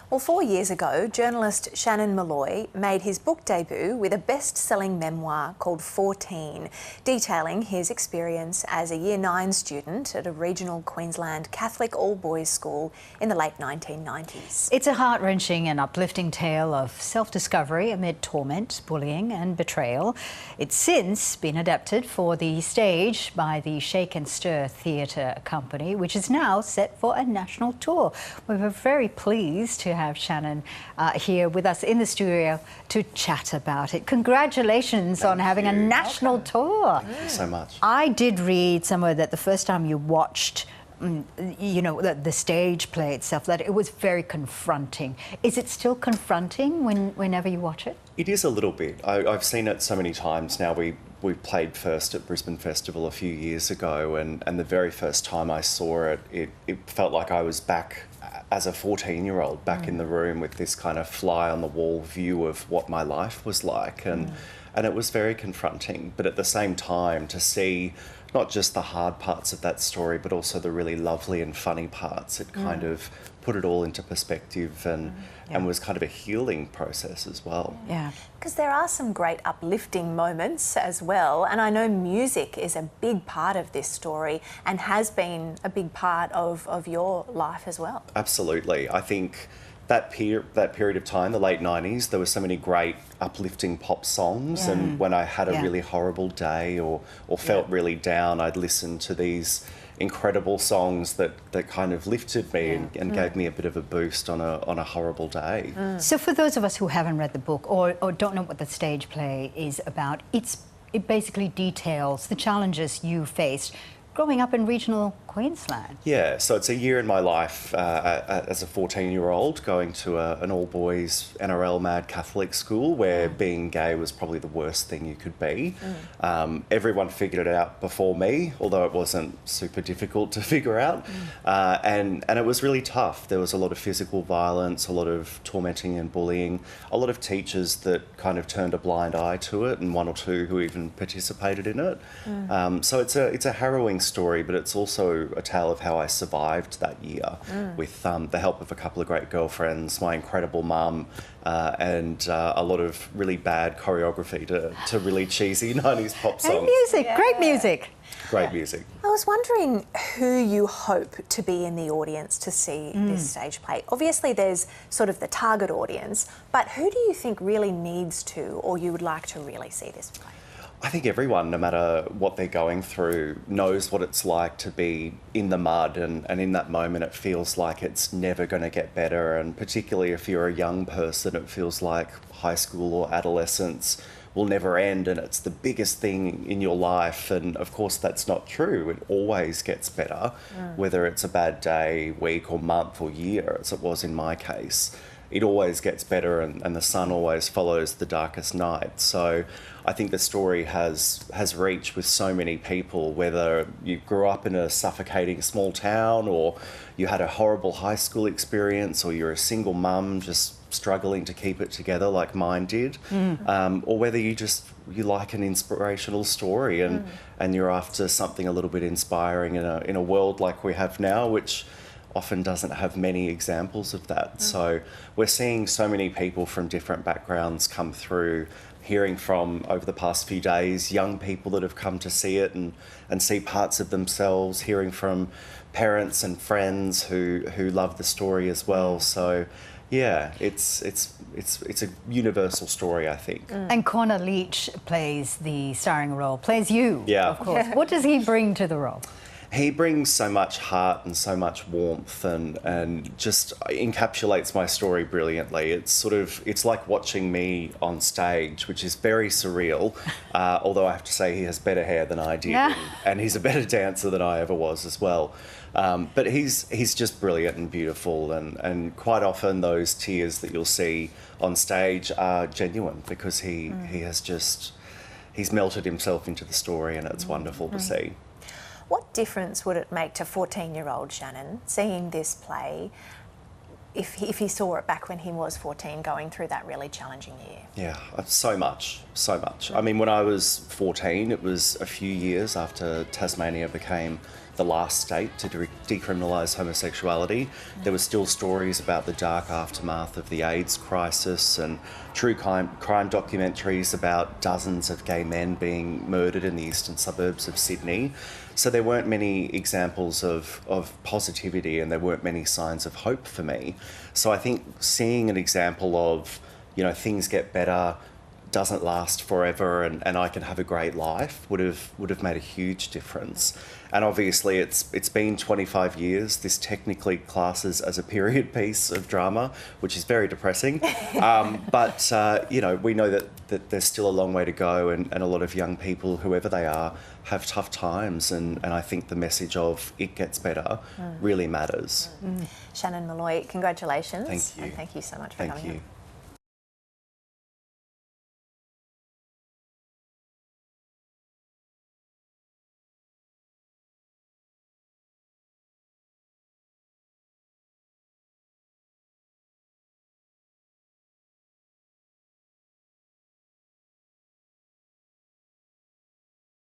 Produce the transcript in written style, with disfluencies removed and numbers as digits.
Well, 4 years ago, journalist Shannon-Molloy made his book debut with a best-selling memoir called 14, detailing his experience as a Year 9 student at a regional Queensland Catholic all-boys school in the late 1990s. It's a heart-wrenching and uplifting tale of self-discovery amid torment, bullying and betrayal. It's since been adapted for the stage by the Shake and Stir Theatre Company, which is now set for a national tour. We were very pleased to have Shannon here with us in the studio to chat about it. Congratulations on having a national tour. Thank you so much. I did read somewhere that the first time you watched the stage play itself, that it was very confronting. Is it still confronting whenever you watch it? It is a little bit. I've seen it so many times now. We played first at Brisbane Festival a few years ago, and the very first time I saw it, it felt like I was back as a 14-year-old, back in the room with this kind of fly-on-the-wall view of what my life was like. And it was very confronting. But at the same time, to see not just the hard parts of that story, but also the really lovely and funny parts, it kind of put it all into perspective and was kind of a healing process as well. Yeah. Because there are some great uplifting moments as well, and I know music is a big part of this story and has been a big part of your life as well. Absolutely. I think that period of time, the late 90s, there were so many great uplifting pop songs, and when I had a really horrible day or felt really down, I'd listen to these incredible songs that kind of lifted me and gave me a bit of a boost on a horrible day. So for those of us who haven't read the book or don't know what the stage play is about, it basically details the challenges you faced growing up in regional Queensland. Yeah, so it's a year in my life as a 14-year-old going to an all-boys NRL mad Catholic school where being gay was probably the worst thing you could be. Everyone figured it out before me, although it wasn't super difficult to figure out. And it was really tough. There was a lot of physical violence, a lot of tormenting and bullying, a lot of teachers that kind of turned a blind eye to it, and one or two who even participated in it. So it's a harrowing story, but it's also a tale of how I survived that year with the help of a couple of great girlfriends, my incredible mum, and a lot of really bad choreography to really cheesy 90s pop songs. And music, great music. Great music. I was wondering who you hope to be in the audience to see this stage play. Obviously there's sort of the target audience, but who do you think really needs to, or you would like to really see this play? I think everyone, no matter what they're going through, knows what it's like to be in the mud, and in that moment it feels like it's never going to get better, and particularly if you're a young person, it feels like high school or adolescence will never end and it's the biggest thing in your life. And of course that's not true. It always gets better, whether it's a bad day, week or month or year, as it was in my case. It always gets better, and the sun always follows the darkest night. So I think the story has reach with so many people, whether you grew up in a suffocating small town or you had a horrible high school experience or you're a single mum just struggling to keep it together like mine did, or whether you like an inspirational story and you're after something a little bit inspiring in a world like we have now, which often doesn't have many examples of that. So we're seeing so many people from different backgrounds come through, hearing from, over the past few days, young people that have come to see it and see parts of themselves, hearing from parents and friends who love the story as well. So yeah, it's a universal story, I think. And Connor Leach plays the starring role, plays you, of course. What does he bring to the role? He brings so much heart and so much warmth and just encapsulates my story brilliantly. It's like watching me on stage, which is very surreal, although I have to say he has better hair than I did, and he's a better dancer than I ever was as well. But he's just brilliant and beautiful, and quite often those tears that you'll see on stage are genuine because he's melted himself into the story, and it's wonderful to see. What difference would it make to 14-year-old Shannon seeing this play if he saw it back when he was 14, going through that really challenging year? Yeah, so much. I mean, when I was 14, it was a few years after Tasmania became the last state to decriminalise homosexuality, there were still stories about the dark aftermath of the AIDS crisis and true crime documentaries about dozens of gay men being murdered in the eastern suburbs of Sydney. So there weren't many examples of positivity, and there weren't many signs of hope for me. So I think seeing an example of, you know, things get better, doesn't last forever, and I can have a great life would have made a huge difference. And obviously it's been 25 years. This technically classes as a period piece of drama, which is very depressing. But you know, we know that there's still a long way to go, and a lot of young people, whoever they are, have tough times, and I think the message of it gets better really matters. Shannon-Molloy, congratulations. Thank you. And thank you so much for coming on.